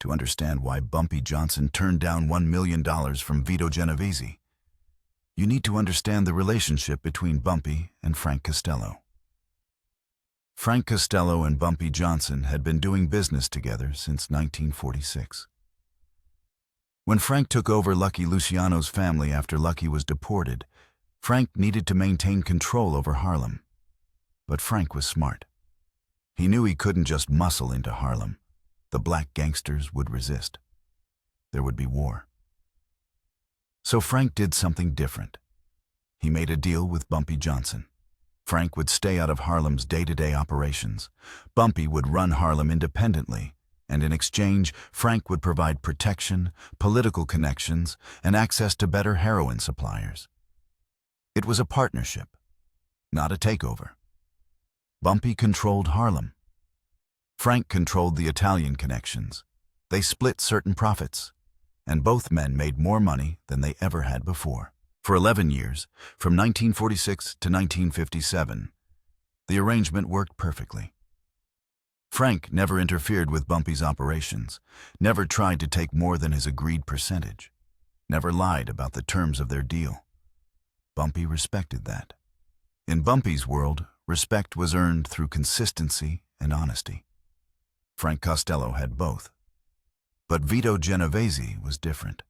to understand why Bumpy Johnson turned down $1 million from Vito Genovese. You need to understand the relationship between Bumpy and Frank Costello. Frank Costello and Bumpy Johnson had been doing business together since 1946. When Frank took over Lucky Luciano's family after Lucky was deported, Frank needed to maintain control over Harlem. But Frank was smart. He knew he couldn't just muscle into Harlem. The black gangsters would resist. There would be war. So Frank did something different. He made a deal with Bumpy Johnson. Frank would stay out of Harlem's day-to-day operations. Bumpy would run Harlem independently, and in exchange, Frank would provide protection, political connections, and access to better heroin suppliers. It was a partnership, not a takeover. Bumpy controlled Harlem. Frank controlled the Italian connections. They split certain profits, and both men made more money than they ever had before. For 11 years, from 1946 to 1957, the arrangement worked perfectly. Frank never interfered with Bumpy's operations, never tried to take more than his agreed percentage, never lied about the terms of their deal. Bumpy respected that. In Bumpy's world, respect was earned through consistency and honesty. Frank Costello had both. But Vito Genovese was different.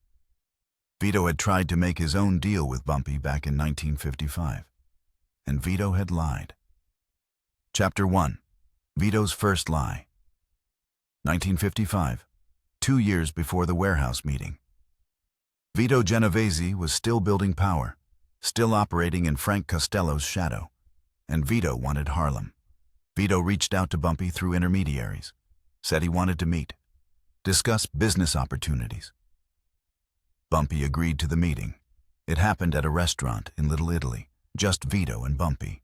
Vito had tried to make his own deal with Bumpy back in 1955, and Vito had lied. Chapter 1. Vito's First Lie. 1955, 2 years before the warehouse meeting. Vito Genovese was still building power, still operating in Frank Costello's shadow, and Vito wanted Harlem. Vito reached out to Bumpy through intermediaries, said he wanted to meet, discuss business opportunities. Bumpy agreed to the meeting. It happened at a restaurant in Little Italy, just Vito and Bumpy.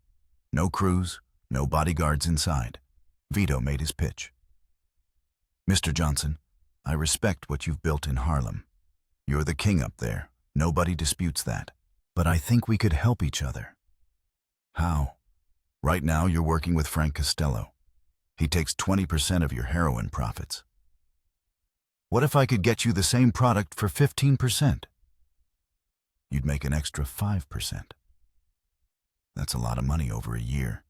No crews, no bodyguards inside. Vito made his pitch. "Mr. Johnson, I respect what you've built in Harlem. You're the king up there, nobody disputes that. But I think we could help each other." "How?" "Right now you're working with Frank Costello. He takes 20% of your heroin profits. What if I could get you the same product for 15%? You'd make an extra 5%. That's a lot of money over a year."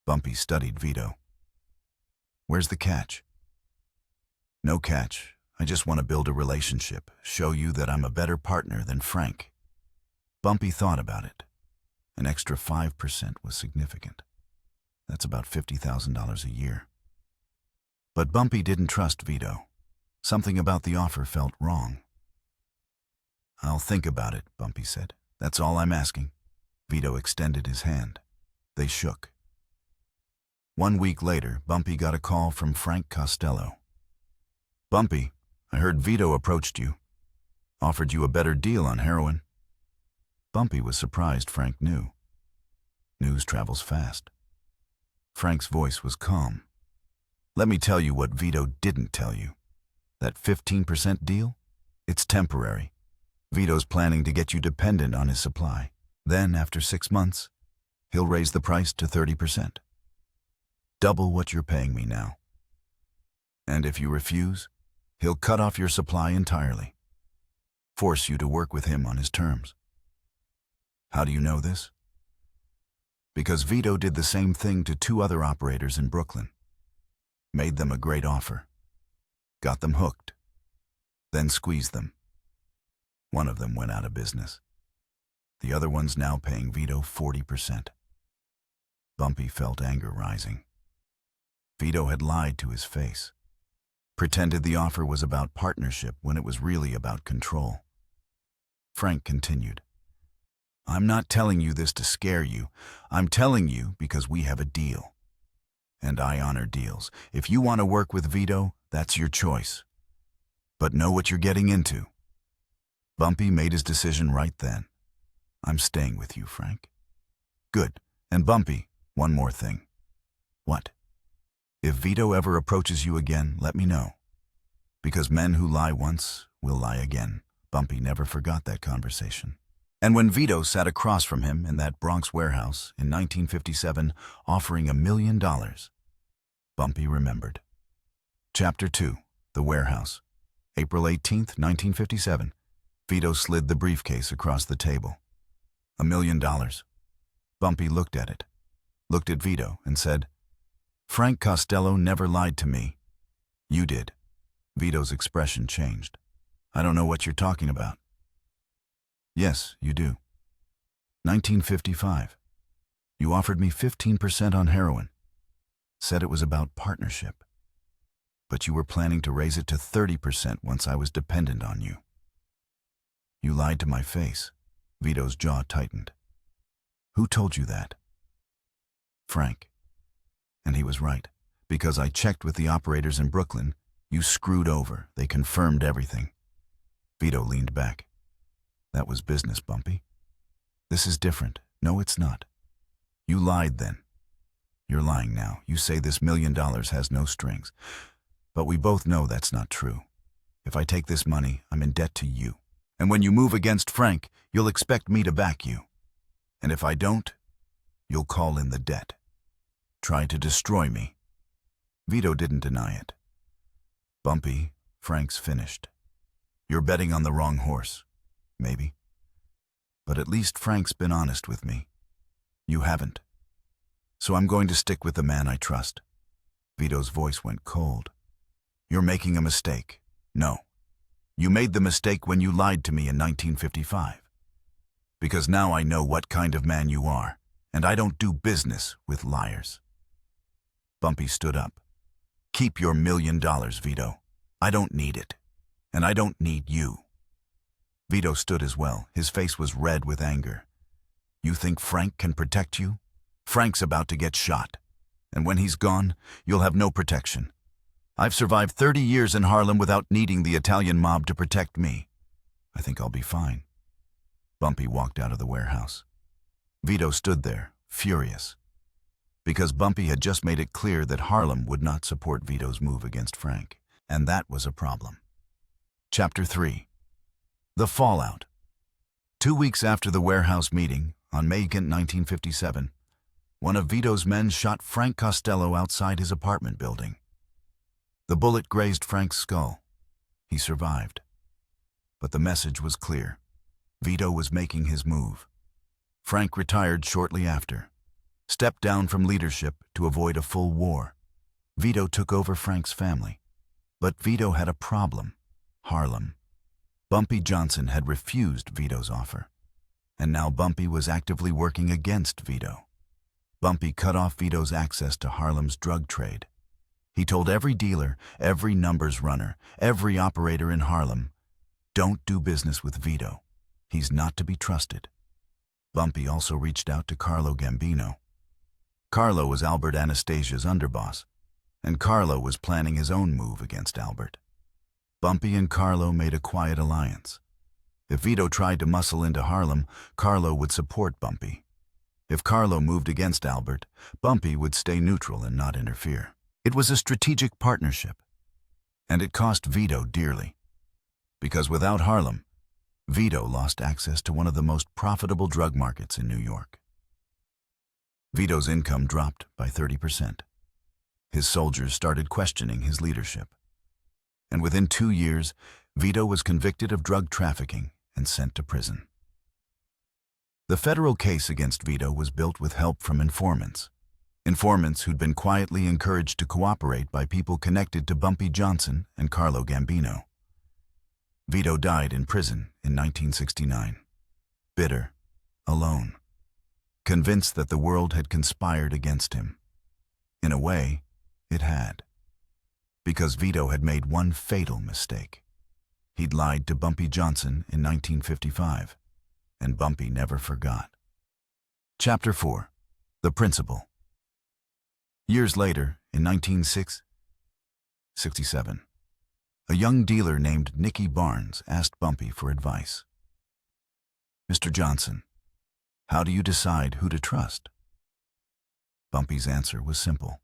Bumpy studied Vito. "Where's the catch?" "No catch. I just want to build a relationship, show you that I'm a better partner than Frank." Bumpy thought about it. An extra 5% was significant. That's about $50,000 a year. But Bumpy didn't trust Vito. Something about the offer felt wrong. "I'll think about it," Bumpy said. "That's all I'm asking." Vito extended his hand. They shook. 1 week later, Bumpy got a call from Frank Costello. "Bumpy, I heard Vito approached you. Offered you a better deal on heroin." Bumpy was surprised Frank knew. News travels fast. Frank's voice was calm. "Let me tell you what Vito didn't tell you. That 15% deal? It's temporary. Vito's planning to get you dependent on his supply. Then, after 6 months, he'll raise the price to 30%. Double what you're paying me now. And if you refuse, he'll cut off your supply entirely. Force you to work with him on his terms." "How do you know this?" "Because Vito did the same thing to 2 other operators in Brooklyn. Made them a great offer. Got them hooked. Then squeezed them. One of them went out of business. The other one's now paying Vito 40%. Bumpy felt anger rising. Vito had lied to his face. Pretended the offer was about partnership when it was really about control. Frank continued. "I'm not telling you this to scare you. I'm telling you because we have a deal. And I honor deals. If you want to work with Vito, that's your choice. But know what you're getting into." Bumpy made his decision right then. "I'm staying with you, Frank." "Good. And Bumpy, one more thing." "What?" "If Vito ever approaches you again, let me know. Because men who lie once will lie again." Bumpy never forgot that conversation. And when Vito sat across from him in that Bronx warehouse in 1957 offering $1 million, Bumpy remembered. Chapter 2. The warehouse. April 18th, 1957. Vito slid the briefcase across the table. $1 million. Bumpy looked at it, looked at Vito, and said, "Frank Costello never lied to me. You did." Vito's expression changed. "I don't know what you're talking about." "Yes, you do. 1955. You offered me 15% on heroin. Said it was about partnership. But you were planning to raise it to 30% once I was dependent on you. You lied to my face." Vito's jaw tightened. "Who told you that?" "Frank. And he was right, because I checked with the operators in Brooklyn. You screwed over. They confirmed everything." Vito leaned back. "That was business, Bumpy. This is different." "No, it's not. You lied then. You're lying now. You say this $1 million has no strings. But we both know that's not true. If I take this money, I'm in debt to you. And when you move against Frank, you'll expect me to back you. And if I don't, you'll call in the debt. Try to destroy me." Vito didn't deny it. "Bumpy, Frank's finished. You're betting on the wrong horse. Maybe. But at least Frank's been honest with me. You haven't. So I'm going to stick with the man I trust." Vito's voice went cold. "You're making a mistake. No. You made the mistake when you lied to me in 1955. Because now I know what kind of man you are, and I don't do business with liars." Bumpy stood up. "Keep your $1 million, Vito. I don't need it. And I don't need you." Vito stood as well. His face was red with anger. "You think Frank can protect you? Frank's about to get shot. And when he's gone, you'll have no protection. I've survived 30 years in Harlem without needing the Italian mob to protect me. I think I'll be fine." Bumpy walked out of the warehouse. Vito stood there, furious, because Bumpy had just made it clear that Harlem would not support Vito's move against Frank, and that was a problem. Chapter 3. The Fallout. 2 weeks after the warehouse meeting, on May 2, 1957, one of Vito's men shot Frank Costello outside his apartment building. The bullet grazed Frank's skull. He survived. But the message was clear. Vito was making his move. Frank retired shortly after, stepped down from leadership to avoid a full war. Vito took over Frank's family. But Vito had a problem: Harlem. Bumpy Johnson had refused Vito's offer, and now Bumpy was actively working against Vito. Bumpy cut off Vito's access to Harlem's drug trade. He told every dealer, every numbers runner, every operator in Harlem, "Don't do business with Vito. He's not to be trusted." Bumpy also reached out to Carlo Gambino. Carlo was Albert Anastasia's underboss, and Carlo was planning his own move against Albert. Bumpy and Carlo made a quiet alliance. If Vito tried to muscle into Harlem, Carlo would support Bumpy. If Carlo moved against Albert, Bumpy would stay neutral and not interfere. It was a strategic partnership, and it cost Vito dearly. Because without Harlem, Vito lost access to one of the most profitable drug markets in New York. Vito's income dropped by 30%. His soldiers started questioning his leadership. And within 2 years, Vito was convicted of drug trafficking and sent to prison. The federal case against Vito was built with help from informants who'd been quietly encouraged to cooperate by people connected to Bumpy Johnson and Carlo Gambino. Vito died in prison in 1969, bitter, alone, convinced that the world had conspired against him. In a way, it had. Because Vito had made one fatal mistake. He'd lied to Bumpy Johnson in 1955, and Bumpy never forgot. Chapter 4. The Principal. Years later, in 1967, a young dealer named Nicky Barnes asked Bumpy for advice. "Mr. Johnson, how do you decide who to trust?" Bumpy's answer was simple.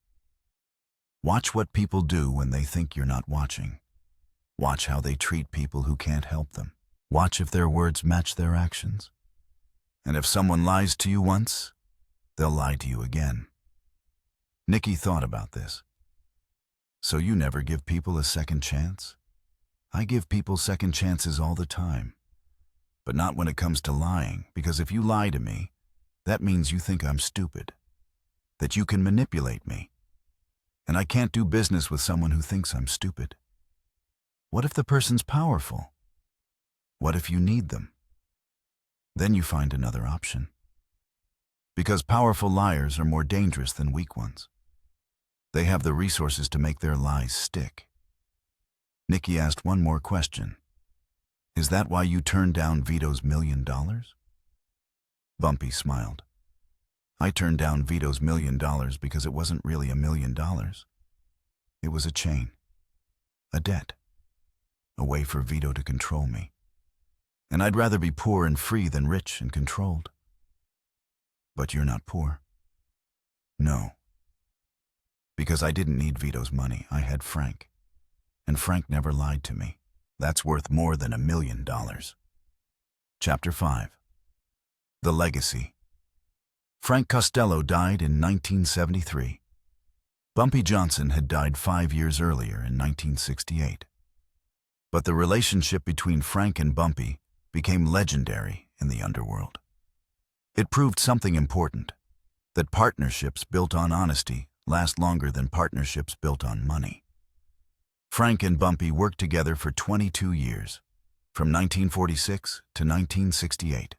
"Watch what people do when they think you're not watching. Watch how they treat people who can't help them. Watch if their words match their actions. And if someone lies to you once, they'll lie to you again." Nicky thought about this. So you never give people a second chance? I give people second chances all the time. But not when it comes to lying, because if you lie to me, that means you think I'm stupid, that you can manipulate me. And I can't do business with someone who thinks I'm stupid. What if the person's powerful? What if you need them? Then you find another option. Because powerful liars are more dangerous than weak ones. They have the resources to make their lies stick. Nikki asked one more question. Is that why you turned down Vito's $1 million? Bumpy smiled. I turned down Vito's $1 million because it wasn't really $1 million. It was a chain, a debt, a way for Vito to control me. And I'd rather be poor and free than rich and controlled. But you're not poor. No. Because I didn't need Vito's money. I had Frank. And Frank never lied to me. That's worth more than $1 million. Chapter 5. The Legacy. Frank Costello died in 1973. Bumpy Johnson had died 5 years earlier in 1968. But the relationship between Frank and Bumpy became legendary in the underworld. It proved something important, that partnerships built on honesty last longer than partnerships built on money. Frank and Bumpy worked together for 22 years, from 1946 to 1968.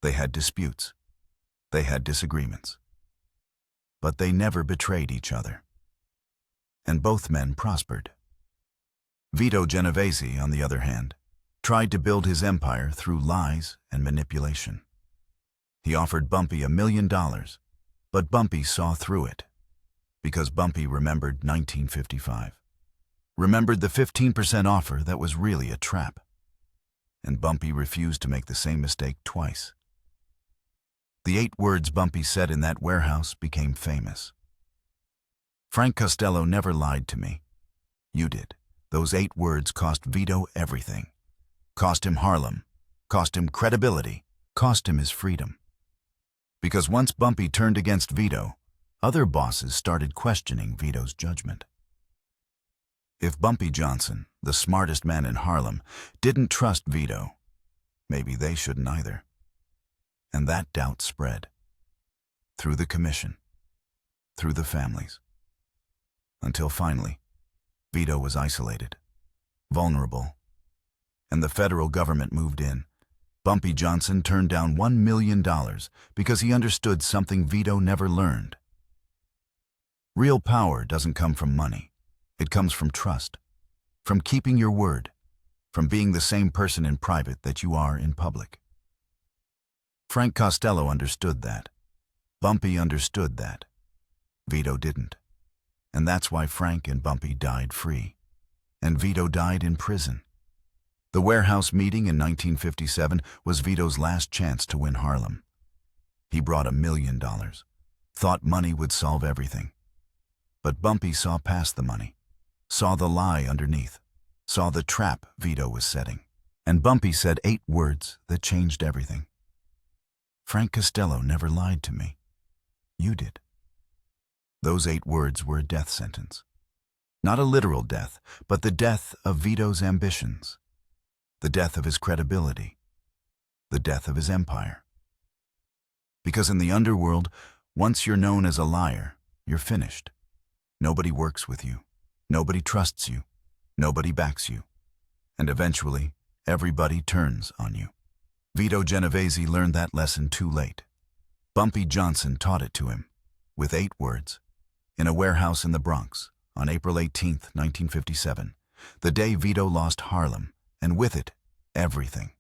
They had disputes. They had disagreements. But they never betrayed each other. And both men prospered. Vito Genovese, on the other hand, tried to build his empire through lies and manipulation. He offered Bumpy $1 million, but Bumpy saw through it, because Bumpy remembered 1955. Remembered the 15% offer that was really a trap. And Bumpy refused to make the same mistake twice. The 8 words Bumpy said in that warehouse became famous. Frank Costello never lied to me. You did. Those 8 words cost Vito everything. Cost him Harlem. Cost him credibility. Cost him his freedom. Because once Bumpy turned against Vito, other bosses started questioning Vito's judgment. If Bumpy Johnson, the smartest man in Harlem, didn't trust Vito, maybe they shouldn't either. And that doubt spread. Through the commission. Through the families. Until finally, Vito was isolated. Vulnerable. And the federal government moved in. Bumpy Johnson turned down $1 million because he understood something Vito never learned. Real power doesn't come from money. It comes from trust, from keeping your word, from being the same person in private that you are in public. Frank Costello understood that. Bumpy understood that. Vito didn't. And that's why Frank and Bumpy died free. And Vito died in prison. The warehouse meeting in 1957 was Vito's last chance to win Harlem. He brought $1 million, thought money would solve everything. But Bumpy saw past the money, saw the lie underneath, saw the trap Vito was setting. And Bumpy said 8 words that changed everything. Frank Costello never lied to me. You did. Those 8 words were a death sentence. Not a literal death, but the death of Vito's ambitions. The death of his credibility. The death of his empire. Because in the underworld, once you're known as a liar, you're finished. Nobody works with you. Nobody trusts you. Nobody backs you. And eventually, everybody turns on you. Vito Genovese learned that lesson too late. Bumpy Johnson taught it to him, with 8 words, in a warehouse in the Bronx, on April 18, 1957, the day Vito lost Harlem, and with it, everything.